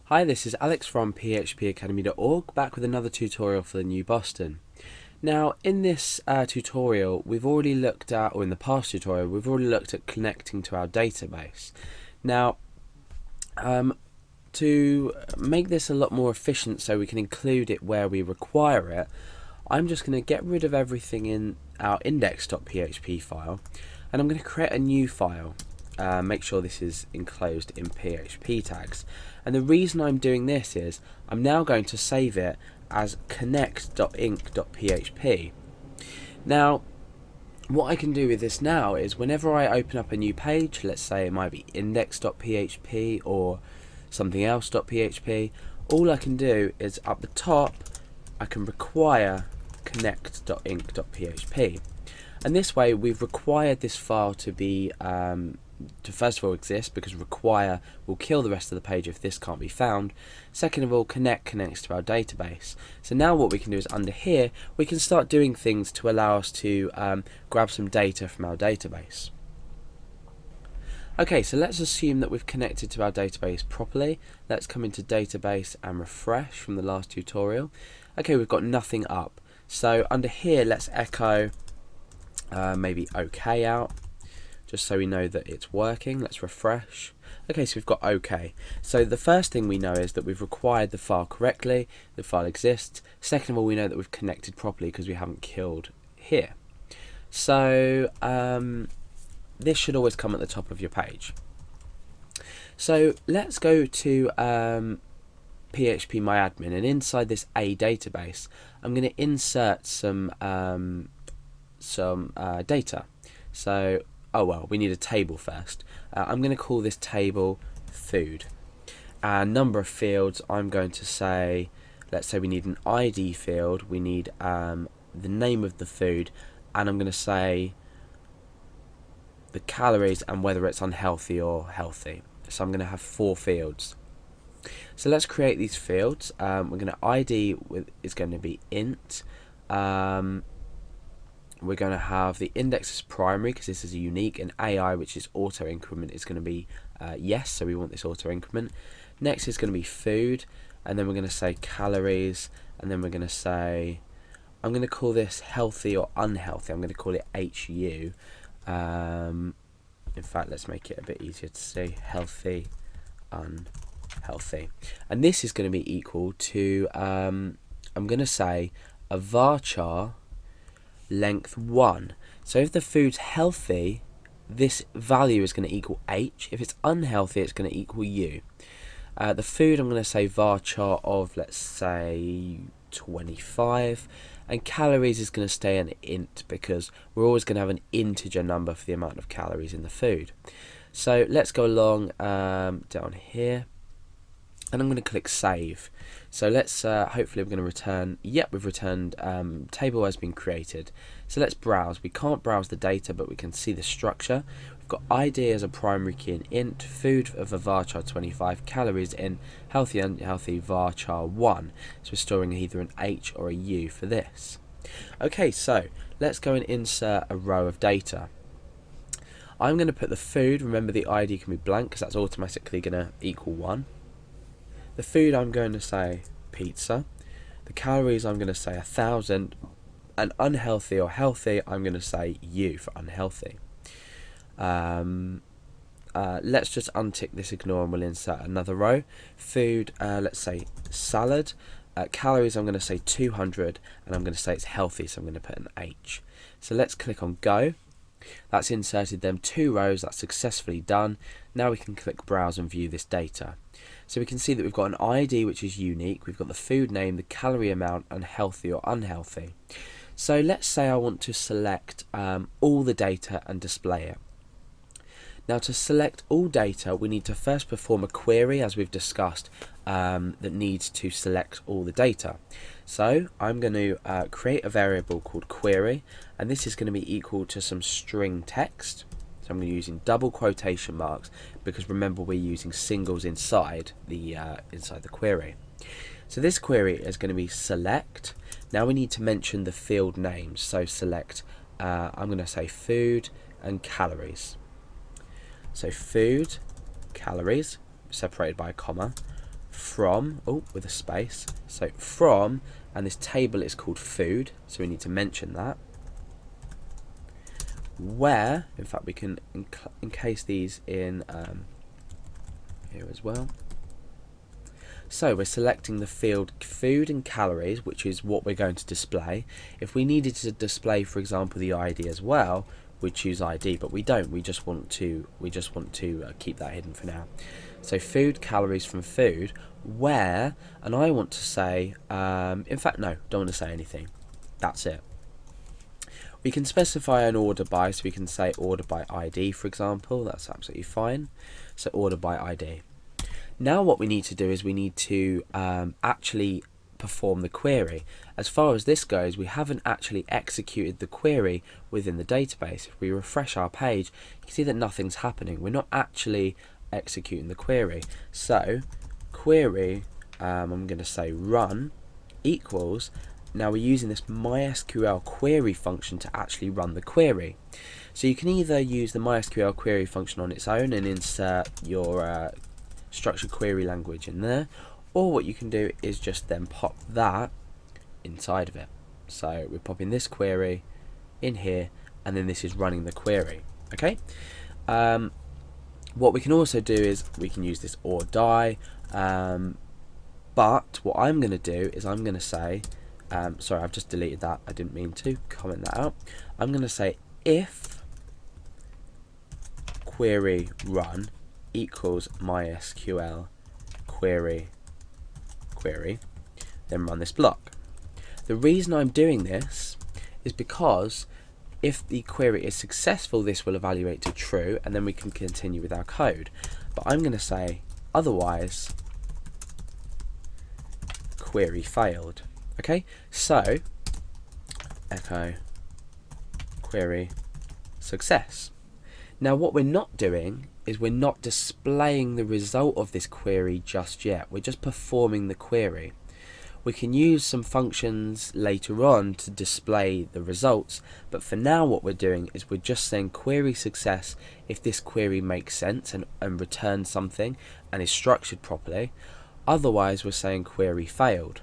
Hi, this is Alex from phpacademy.org, back with another tutorial for the New Boston. Now, in this tutorial, we've already looked at, or in the past tutorial, we've already looked at connecting to our database. Now, to make this a lot more efficient so we can include it where we require it, I'm just going to get rid of everything in our index.php file, and I'm going to create a new file. Make sure this is enclosed in PHP tags, and the reason I'm doing this is I'm now going to save it as connect.inc.php. Now, what I can do with this now is whenever I open up a new page, let's say it might be index.php or something else.php, all I can do is up the top I can require connect.inc.php, and this way we've required this file to be to first of all exist, because require will kill the rest of the page if this can't be found. Second of all, connects to our database. So now what we can do is under here we can start doing things to allow us to grab some data from our database. Okay, so let's assume that we've connected to our database properly. Let's come into database and refresh from the last tutorial. Okay, we've got nothing up. So under here, let's echo maybe OK out, just so we know that it's working. Let's refresh. Okay, so we've got OK. So the first thing we know is that we've required the file correctly, the file exists. Second of all, we know that we've connected properly because we haven't killed here. So this should always come at the top of your page. So let's go to PHP MyAdmin, and inside this A database I'm going to insert some data. So we need a table first. I'm going to call this table food, and number of fields I'm going to say, let's say we need an ID field, we need the name of the food, and I'm going to say the calories and whether it's unhealthy or healthy. So I'm going to have 4 fields. So let's create these fields. We're going to ID is going to be int. We're going to have the index as primary because this is a unique, and AI, which is auto increment, is going to be yes, so we want this auto increment. Next is going to be food, and then we're going to say calories, and then we're going to say, I'm going to call this healthy or unhealthy. I'm going to call it HU. In fact, let's make it a bit easier to say healthy, unhealthy, and this is going to be equal to I'm going to say a varchar length 1. So if the food's healthy, this value is going to equal H. If it's unhealthy, it's going to equal U. The food, I'm going to say varchar of, let's say, 25, and calories is going to stay an int because we're always going to have an integer number for the amount of calories in the food. So let's go along down here, and I'm going to click save. So let's hopefully we're going to return, yep, we've returned table has been created. So let's browse. We can't browse the data, but we can see the structure. We've got ID as a primary key in int, food of a varchar 25, calories in healthy, unhealthy varchar 1. So we're storing either an H or a U for this. Okay, so let's go and insert a row of data. I'm going to put the food, remember the ID can be blank because that's automatically going to equal 1. The food, I'm going to say pizza. The calories, I'm going to say 1,000. And unhealthy or healthy, I'm going to say U for unhealthy. Let's just untick this, ignore, and we'll insert another row. Food, let's say salad. Calories, I'm going to say 200, and I'm going to say it's healthy, so I'm going to put an H. So let's click on go. That's inserted them 2 rows. That's successfully done. Now we can click browse and view this data. So we can see that we've got an ID which is unique, we've got the food name, the calorie amount, and healthy or unhealthy. So let's say I want to select all the data and display it. Now to select all data, we need to first perform a query, as we've discussed, that needs to select all the data. So I'm going to create a variable called query, and this is going to be equal to some string text. So I'm going to be using double quotation marks because remember we're using singles inside the query. So this query is going to be select. Now we need to mention the field names. So select, I'm going to say food and calories. So food, calories, separated by a comma, from, oh, with a space, so from, and this table is called food, so we need to mention that. Where, in fact, we can encase these in here as well. So we're selecting the field food and calories, which is what we're going to display. If we needed to display, for example, the ID as well, we'd choose ID, but we don't. We just want to keep that hidden for now. So food, calories from food, where, and I want to say, in fact, no, don't want to say anything. That's it. We can specify an order by, so we can say order by ID, for example. That's absolutely fine. So order by ID. Now what we need to do is we need to actually perform the query. As far as this goes, we haven't actually executed the query within the database. If we refresh our page, you can see that nothing's happening. We're not actually executing the query. So query, I'm going to say run equals, now we're using this MySQL query function to actually run the query. So you can either use the MySQL query function on its own and insert your structured query language in there, or what you can do is just then pop that inside of it. So we're popping this query in here, and then this is running the query. Okay. What we can also do is we can use this or die, but what I'm going to do is I'm going to say, sorry, I've just deleted that, I didn't mean to comment that out. I'm going to say if query run equals MySQL query, then run this block. The reason I'm doing this is because if the query is successful, this will evaluate to true, and then we can continue with our code. But I'm going to say otherwise query failed. Okay, so echo query success. Now what we're not doing is we're not displaying the result of this query just yet. We're just performing the query. We can use some functions later on to display the results, but for now what we're doing is we're just saying query success if this query makes sense and returns something and is structured properly. Otherwise we're saying query failed.